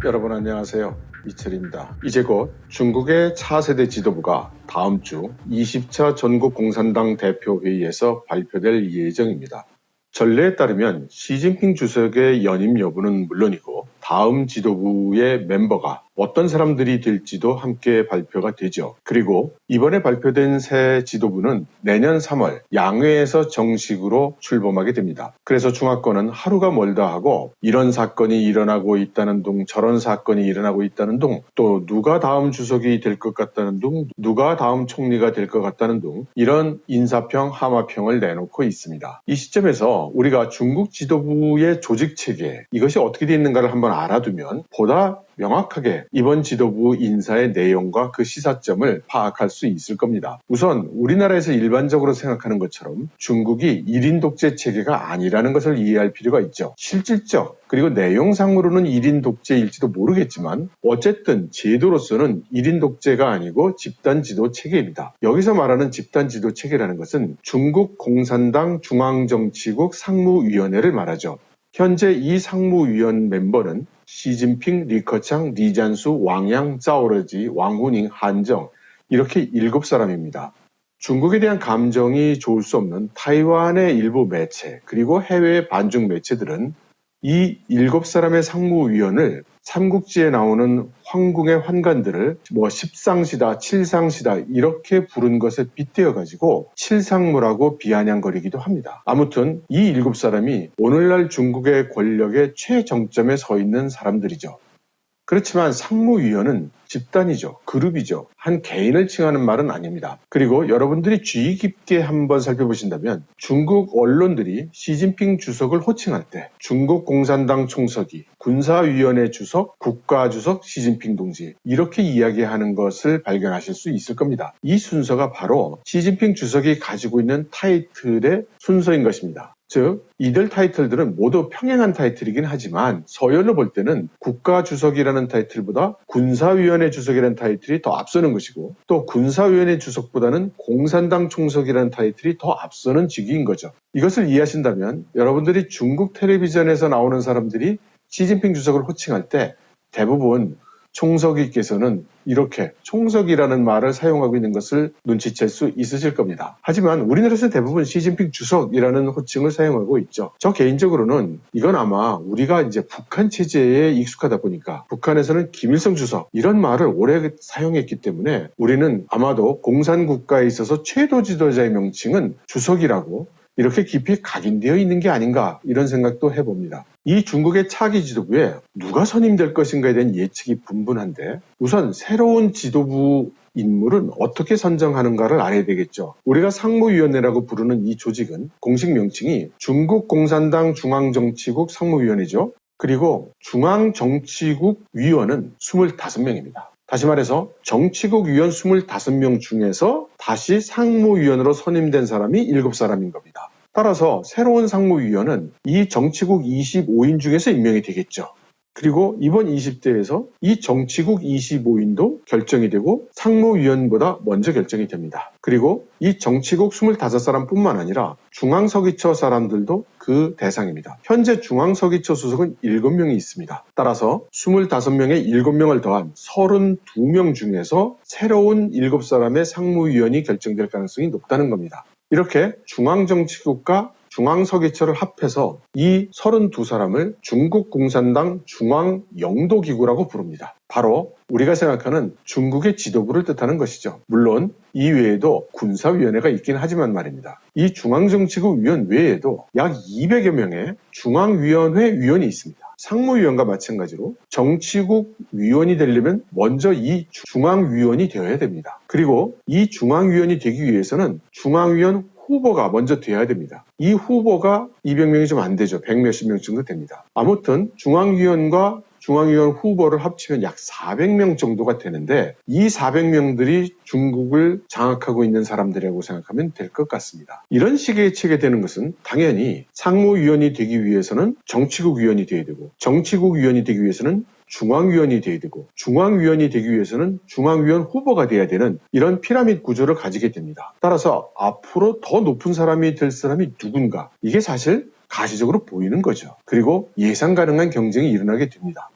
여러분 안녕하세요. 이철입니다. 이제 곧 중국의 차세대 지도부가 다음 주 20차 전국공산당 대표회의에서 발표될 예정입니다. 전례에 따르면 시진핑 주석의 연임 여부는 물론이고 다음 지도부의 멤버가 어떤 사람들이 될지도 함께 발표가 되죠. 그리고 이번에 발표된 새 지도부는 내년 3월 양회에서 정식으로 출범하게 됩니다. 그래서 중화권은 하루가 멀다 하고 이런 사건이 일어나고 있다는 둥 저런 사건이 일어나고 있다는 둥 또 누가 다음 주석이 될 것 같다는 둥 누가 다음 총리가 될 것 같다는 둥 이런 인사평 하마평을 내놓고 있습니다. 이 시점에서 우리가 중국 지도부의 조직체계 이것이 어떻게 되어 있는가를 한번 알아두면 보다 명확하게 이번 지도부 인사의 내용과 그 시사점을 파악할 수 있을 겁니다. 우선 우리나라에서 일반적으로 생각하는 것처럼 중국이 1인 독재 체계가 아니라는 것을 이해할 필요가 있죠. 실질적 그리고 내용상으로는 1인 독재일지도 모르겠지만 어쨌든 제도로서는 1인 독재가 아니고 집단 지도 체계입니다. 여기서 말하는 집단 지도 체계라는 것은 중국 공산당 중앙정치국 상무위원회를 말하죠. 현재 이 상무위원 멤버는 시진핑, 리커창, 리잔수, 왕양, 짜오러지, 왕후닝, 한정 이렇게 7사람입니다. 중국에 대한 감정이 좋을 수 없는 타이완의 일부 매체 그리고 해외 반중 매체들은 이 7사람의 상무위원을 삼국지에 나오는 황궁의 환관들을 십상시다, 칠상시다 이렇게 부른 것에 빗대어가지고 칠상무라고 비아냥거리기도 합니다. 아무튼 이 7사람이 오늘날 중국의 권력의 최정점에 서 있는 사람들이죠. 그렇지만 상무위원은 집단이죠. 그룹이죠. 한 개인을 칭하는 말은 아닙니다. 그리고 여러분들이 주의 깊게 한번 살펴보신다면 중국 언론들이 시진핑 주석을 호칭할 때 중국 공산당 총서기, 군사위원회 주석, 국가주석 시진핑 동지 이렇게 이야기하는 것을 발견하실 수 있을 겁니다. 이 순서가 바로 시진핑 주석이 가지고 있는 타이틀의 순서인 것입니다. 즉 이들 타이틀들은 모두 평행한 타이틀이긴 하지만 서열로 볼 때는 국가주석이라는 타이틀보다 군사위원회 주석이라는 타이틀이 더 앞서는 것이고 또 군사위원회 주석보다는 공산당 총석이라는 타이틀이 더 앞서는 직위인 거죠. 이것을 이해하신다면 여러분들이 중국 텔레비전에서 나오는 사람들이 시진핑 주석을 호칭할 때 대부분 총석이께서는 이렇게 총석이라는 말을 사용하고 있는 것을 눈치챌 수 있으실 겁니다. 하지만 우리나라에서 대부분 시진핑 주석이라는 호칭을 사용하고 있죠. 저 개인적으로는 이건 아마 우리가 이제 북한 체제에 익숙하다 보니까 북한에서는 김일성 주석 이런 말을 오래 사용했기 때문에 우리는 아마도 공산국가에 있어서 최고 지도자의 명칭은 주석이라고 이렇게 깊이 각인되어 있는 게 아닌가 이런 생각도 해봅니다. 이 중국의 차기 지도부에 누가 선임될 것인가에 대한 예측이 분분한데 우선 새로운 지도부 인물은 어떻게 선정하는가를 알아야 되겠죠. 우리가 상무위원회라고 부르는 이 조직은 공식 명칭이 중국 공산당 중앙정치국 상무위원회죠. 그리고 중앙정치국 위원은 25명입니다. 다시 말해서 정치국 위원 25명 중에서 다시 상무위원으로 선임된 사람이 7사람인 겁니다. 따라서 새로운 상무위원은 이 정치국 25인 중에서 임명이 되겠죠. 그리고 이번 20대에서 이 정치국 25인도 결정이 되고 상무위원보다 먼저 결정이 됩니다. 그리고 이 정치국 25사람 뿐만 아니라 중앙서기처 사람들도 그 대상입니다. 현재 중앙서기처 수석은 7명이 있습니다. 따라서 25명에 7명을 더한 32명 중에서 새로운 7사람의 상무위원이 결정될 가능성이 높다는 겁니다. 이렇게 중앙정치국과 중앙서기처를 합해서 이 32사람을 중국 공산당 중앙영도기구라고 부릅니다. 바로 우리가 생각하는 중국의 지도부를 뜻하는 것이죠. 물론 이 외에도 군사위원회가 있긴 하지만 말입니다. 이 중앙정치국 위원 외에도 약 200여 명의 중앙위원회 위원이 있습니다. 상무위원과 마찬가지로 정치국 위원이 되려면 먼저 이 중앙위원이 되어야 됩니다. 그리고 이 중앙위원이 되기 위해서는 중앙위원 후보가 먼저 돼야 됩니다. 이 후보가 200명이 좀 안 되죠. 100몇십 명 정도 됩니다. 아무튼 중앙위원과 중앙위원 후보를 합치면 약 400명 정도가 되는데 이 400명들이 중국을 장악하고 있는 사람들이라고 생각하면 될 것 같습니다. 이런 식의 체계 되는 것은 당연히 상무위원이 되기 위해서는 정치국 위원이 되어야 되고 정치국 위원이 되기 위해서는 중앙위원이 되어야 되고 중앙위원이 되기 위해서는 중앙위원 후보가 돼야 되는 이런 피라미드 구조를 가지게 됩니다. 따라서 앞으로 더 높은 사람이 될 사람이 누군가 이게 사실 가시적으로 보이는 거죠. 그리고 예상 가능한 경쟁이 일어나게 됩니다.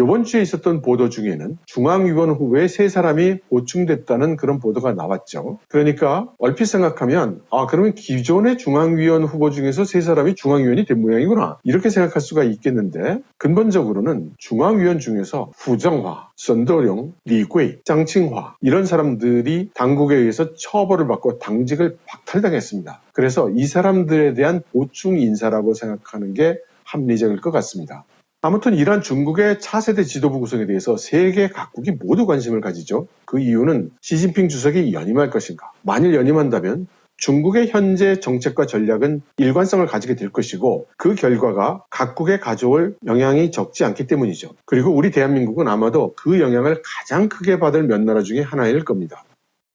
이번 주에 있었던 보도 중에는 중앙위원 후보에 3사람이 보충됐다는 그런 보도가 나왔죠. 그러니까 얼핏 생각하면 그러면 기존의 중앙위원 후보 중에서 3사람이 중앙위원이 된 모양이구나 이렇게 생각할 수가 있겠는데, 근본적으로는 중앙위원 중에서 후정화, 선도령, 리괴이, 장칭화 이런 사람들이 당국에 의해서 처벌을 받고 당직을 박탈당했습니다. 그래서 이 사람들에 대한 보충 인사라고 생각하는 게 합리적일 것 같습니다. 아무튼 이러한 중국의 차세대 지도부 구성에 대해서 세계 각국이 모두 관심을 가지죠. 그 이유는 시진핑 주석이 연임할 것인가. 만일 연임한다면 중국의 현재 정책과 전략은 일관성을 가지게 될 것이고 그 결과가 각국에 가져올 영향이 적지 않기 때문이죠. 그리고 우리 대한민국은 아마도 그 영향을 가장 크게 받을 몇 나라 중에 하나일 겁니다.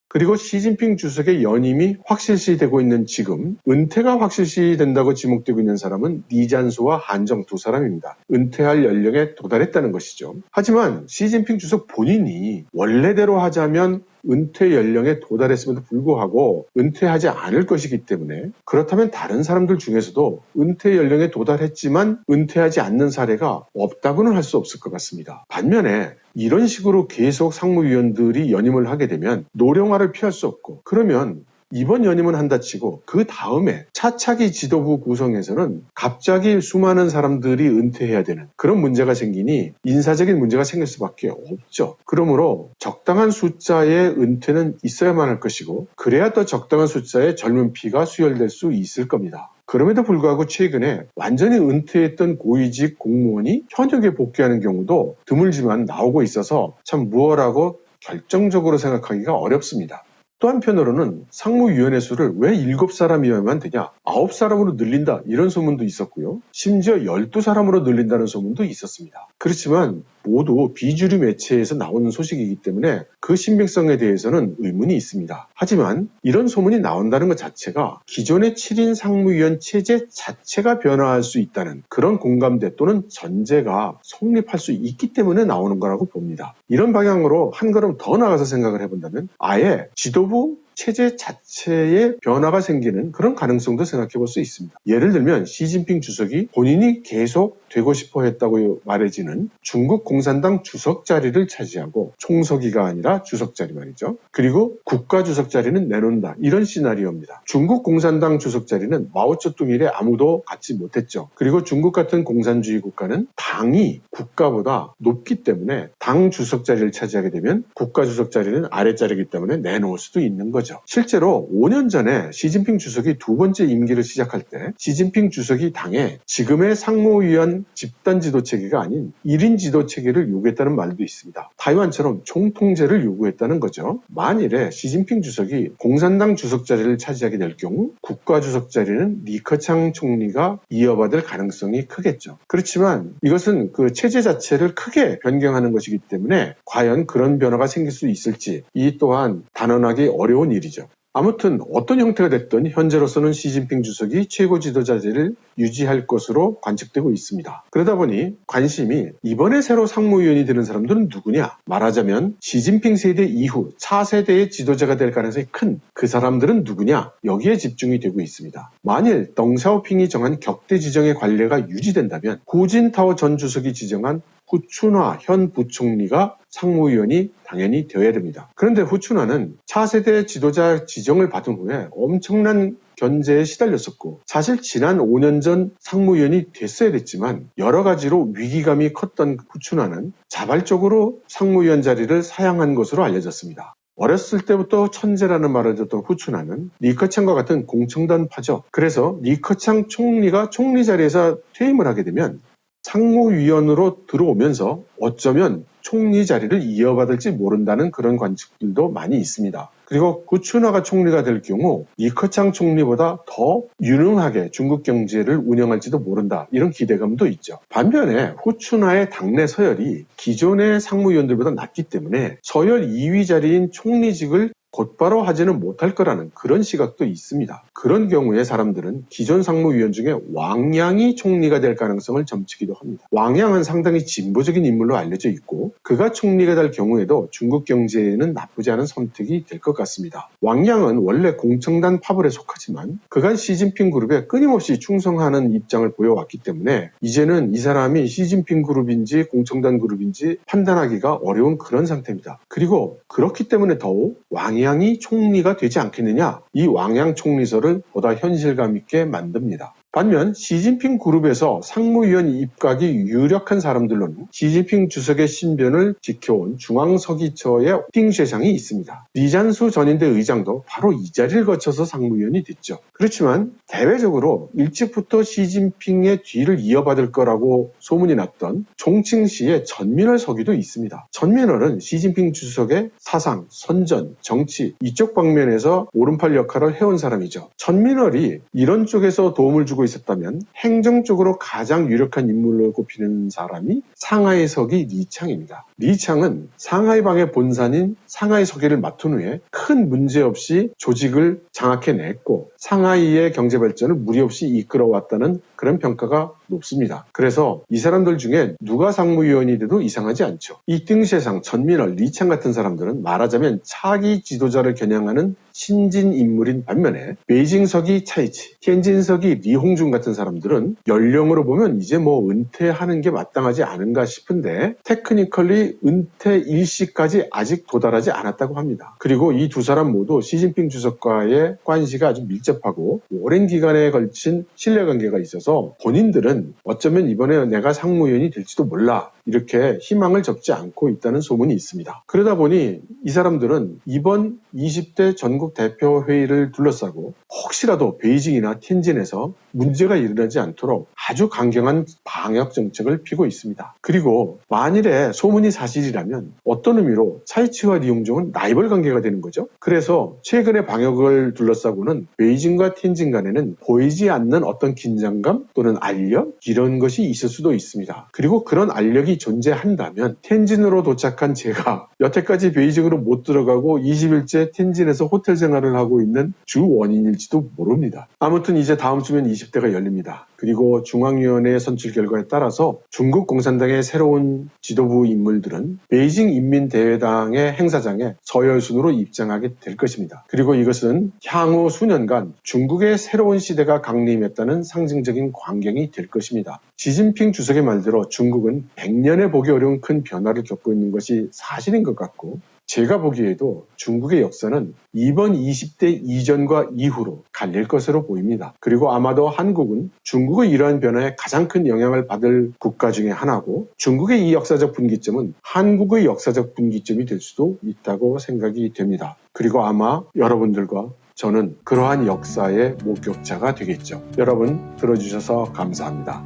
그리고 시진핑 주석의 연임이 확실시되고 있는 지금 은퇴가 확실시된다고 지목되고 있는 사람은 리잔소와 한정 2사람입니다. 은퇴할 연령에 도달했다는 것이죠. 하지만 시진핑 주석 본인이 원래대로 하자면 은퇴 연령에 도달했음에도 불구하고 은퇴하지 않을 것이기 때문에, 그렇다면 다른 사람들 중에서도 은퇴 연령에 도달했지만 은퇴하지 않는 사례가 없다고는 할 수 없을 것 같습니다. 반면에 이런 식으로 계속 상무위원들이 연임을 하게 되면 노령화를 피할 수 없고, 그러면 이번 연임은 한다 치고 그 다음에 차차기 지도부 구성에서는 갑자기 수많은 사람들이 은퇴해야 되는 그런 문제가 생기니 인사적인 문제가 생길 수밖에 없죠. 그러므로 적당한 숫자의 은퇴는 있어야만 할 것이고, 그래야 또 적당한 숫자의 젊은 피가 수혈될 수 있을 겁니다. 그럼에도 불구하고 최근에 완전히 은퇴했던 고위직 공무원이 현역에 복귀하는 경우도 드물지만 나오고 있어서 참 무엇라고 결정적으로 생각하기가 어렵습니다. 또 한편으로는 상무위원회 수를 왜 7사람이어야만 되냐, 9사람으로 늘린다 이런 소문도 있었고요. 심지어 12사람으로 늘린다는 소문도 있었습니다. 그렇지만 모두 비주류 매체에서 나오는 소식이기 때문에 그 신빙성에 대해서는 의문이 있습니다. 하지만 이런 소문이 나온다는 것 자체가 기존의 7인 상무위원 체제 자체가 변화할 수 있다는 그런 공감대 또는 전제가 성립할 수 있기 때문에 나오는 거라고 봅니다. 이런 방향으로 한 걸음 더 나가서 생각을 해본다면 아예 지도부 체제 자체에 변화가 생기는 그런 가능성도 생각해 볼 수 있습니다. 예를 들면 시진핑 주석이 본인이 계속 되고 싶어 했다고 말해지는 중국 공산당 주석 자리를 차지하고 총서기가 아니라 주석 자리 말이죠. 그리고 국가 주석 자리는 내놓는다. 이런 시나리오입니다. 중국 공산당 주석 자리는 마오쩌둥 이래 아무도 갖지 못했죠. 그리고 중국 같은 공산주의 국가는 당이 국가보다 높기 때문에 당 주석 자리를 차지하게 되면 국가 주석 자리는 아랫자리이기 때문에 내놓을 수도 있는 거죠. 실제로 5년 전에 시진핑 주석이 2번째 임기를 시작할 때 시진핑 주석이 당에 지금의 상무위원 집단 지도 체계가 아닌 1인 지도 체계를 요구했다는 말도 있습니다. 타이완처럼 총통제를 요구했다는 거죠. 만일에 시진핑 주석이 공산당 주석 자리를 차지하게 될 경우 국가 주석 자리는 리커창 총리가 이어받을 가능성이 크겠죠. 그렇지만 이것은 그 체제 자체를 크게 변경하는 것이기 때문에 과연 그런 변화가 생길 수 있을지 이 또한 단언하기 어려운 일이죠. 아무튼 어떤 형태가 됐든 현재로서는 시진핑 주석이 최고 지도자제를 유지할 것으로 관측되고 있습니다. 그러다 보니 관심이 이번에 새로 상무위원이 되는 사람들은 누구냐? 말하자면 시진핑 세대 이후 차세대의 지도자가 될 가능성이 큰 그 사람들은 누구냐? 여기에 집중이 되고 있습니다. 만일 덩샤오핑이 정한 격대 지정의 관례가 유지된다면 후진타오 전 주석이 지정한 후춘화 현 부총리가 상무위원이 당연히 되어야 됩니다. 그런데 후춘화는 차세대 지도자 지정을 받은 후에 엄청난 견제에 시달렸었고 사실 지난 5년 전 상무위원이 됐어야 됐지만 여러 가지로 위기감이 컸던 후춘화는 자발적으로 상무위원 자리를 사양한 것으로 알려졌습니다. 어렸을 때부터 천재라는 말을 듣던 후춘화는 리커창과 같은 공청단파죠. 그래서 리커창 총리가 총리 자리에서 퇴임을 하게 되면 상무위원으로 들어오면서 어쩌면 총리 자리를 이어받을지 모른다는 그런 관측들도 많이 있습니다. 그리고 후춘화가 총리가 될 경우 리커창 총리보다 더 유능하게 중국 경제를 운영할지도 모른다. 이런 기대감도 있죠. 반면에 후춘화의 당내 서열이 기존의 상무위원들보다 낮기 때문에 서열 2위 자리인 총리직을 곧바로 하지는 못할 거라는 그런 시각도 있습니다. 그런 경우에 사람들은 기존 상무위원 중에 왕양이 총리가 될 가능성을 점치기도 합니다. 왕양은 상당히 진보적인 인물로 알려져 있고 그가 총리가 될 경우에도 중국 경제에는 나쁘지 않은 선택이 될 것 같습니다. 왕양은 원래 공청단 파벌에 속하지만 그간 시진핑 그룹에 끊임없이 충성하는 입장을 보여왔기 때문에 이제는 이 사람이 시진핑 그룹인지 공청단 그룹인지 판단하기가 어려운 그런 상태입니다. 그리고 그렇기 때문에 더욱 왕양이 총리가 되지 않겠느냐, 이 왕양 총리설을 보다 현실감 있게 만듭니다. 반면 시진핑 그룹에서 상무위원 입각이 유력한 사람들로는 시진핑 주석의 신변을 지켜온 중앙서기처의 띵쉐상이 있습니다. 리잔수 전인대 의장도 바로 이 자리를 거쳐서 상무위원이 됐죠. 그렇지만 대외적으로 일찍부터 시진핑의 뒤를 이어받을 거라고 소문이 났던 총칭시의 전민월 서기도 있습니다. 전민월은 시진핑 주석의 사상, 선전, 정치 이쪽 방면에서 오른팔 역할을 해온 사람이죠. 전민월이 이런 쪽에서 도움을 주고 있었다면 행정 쪽으로 가장 유력한 인물로 꼽히는 사람이 상하이 서기 리창입니다. 리창은 상하이방의 본산인 상하이 서기를 맡은 후에 큰 문제 없이 조직을 장악해냈고 상하이의 경제 발전을 무리 없이 이끌어왔다는 그런 평가가 높습니다. 그래서 이 사람들 중에 누가 상무위원이 돼도 이상하지 않죠. 이 띵쉐상, 전민월, 리창 같은 사람들은 말하자면 차기 지도자를 겨냥하는 신진 인물인 반면에 베이징 서기 차이치, 텐진 서기 리홍준 같은 사람들은 연령으로 보면 이제 은퇴하는 게 마땅하지 않은가 싶은데 테크니컬리 은퇴 일시까지 아직 도달하지 않았다고 합니다. 그리고 이 두 사람 모두 시진핑 주석과의 관시가 아주 밀접하고 오랜 기간에 걸친 신뢰관계가 있어서 본인들은 어쩌면 이번에 내가 상무위원이 될지도 몰라 이렇게 희망을 접지 않고 있다는 소문이 있습니다. 그러다 보니 이 사람들은 이번 20대 전국 대표회의를 둘러싸고 혹시라도 베이징이나 텐진에서 문제가 일어나지 않도록 아주 강경한 방역 정책을 피고 있습니다. 그리고 만일에 소문이 사실이라면 어떤 의미로 차이치와 리용종은 라이벌 관계가 되는 거죠. 그래서 최근의 방역을 둘러싸고는 베이징과 텐진 간에는 보이지 않는 어떤 긴장감 또는 알력 이런 것이 있을 수도 있습니다. 그리고 그런 알력이 존재한다면 텐진으로 도착한 제가 여태까지 베이징으로 못 들어가고 20일째 텐진에서 호텔 생활을 하고 있는 주 원인일지도 모릅니다. 아무튼 이제 다음 주면 20대가 열립니다. 그리고 중앙위원회 선출 결과에 따라서 중국 공산당의 새로운 지도부 인물들은 베이징 인민대회당의 행사장에 서열순으로 입장하게 될 것입니다. 그리고 이것은 향후 수년간 중국의 새로운 시대가 강림했다는 상징적인 광경이 될 것입니다. 시진핑 주석의 말대로 중국은 100년에 보기 어려운 큰 변화를 겪고 있는 것이 사실인 것 같고 제가 보기에도 중국의 역사는 이번 20대 이전과 이후로 갈릴 것으로 보입니다. 그리고 아마도 한국은 중국의 이러한 변화에 가장 큰 영향을 받을 국가 중에 하나고 중국의 이 역사적 분기점은 한국의 역사적 분기점이 될 수도 있다고 생각이 됩니다. 그리고 아마 여러분들과 저는 그러한 역사의 목격자가 되겠죠. 여러분 들어주셔서 감사합니다.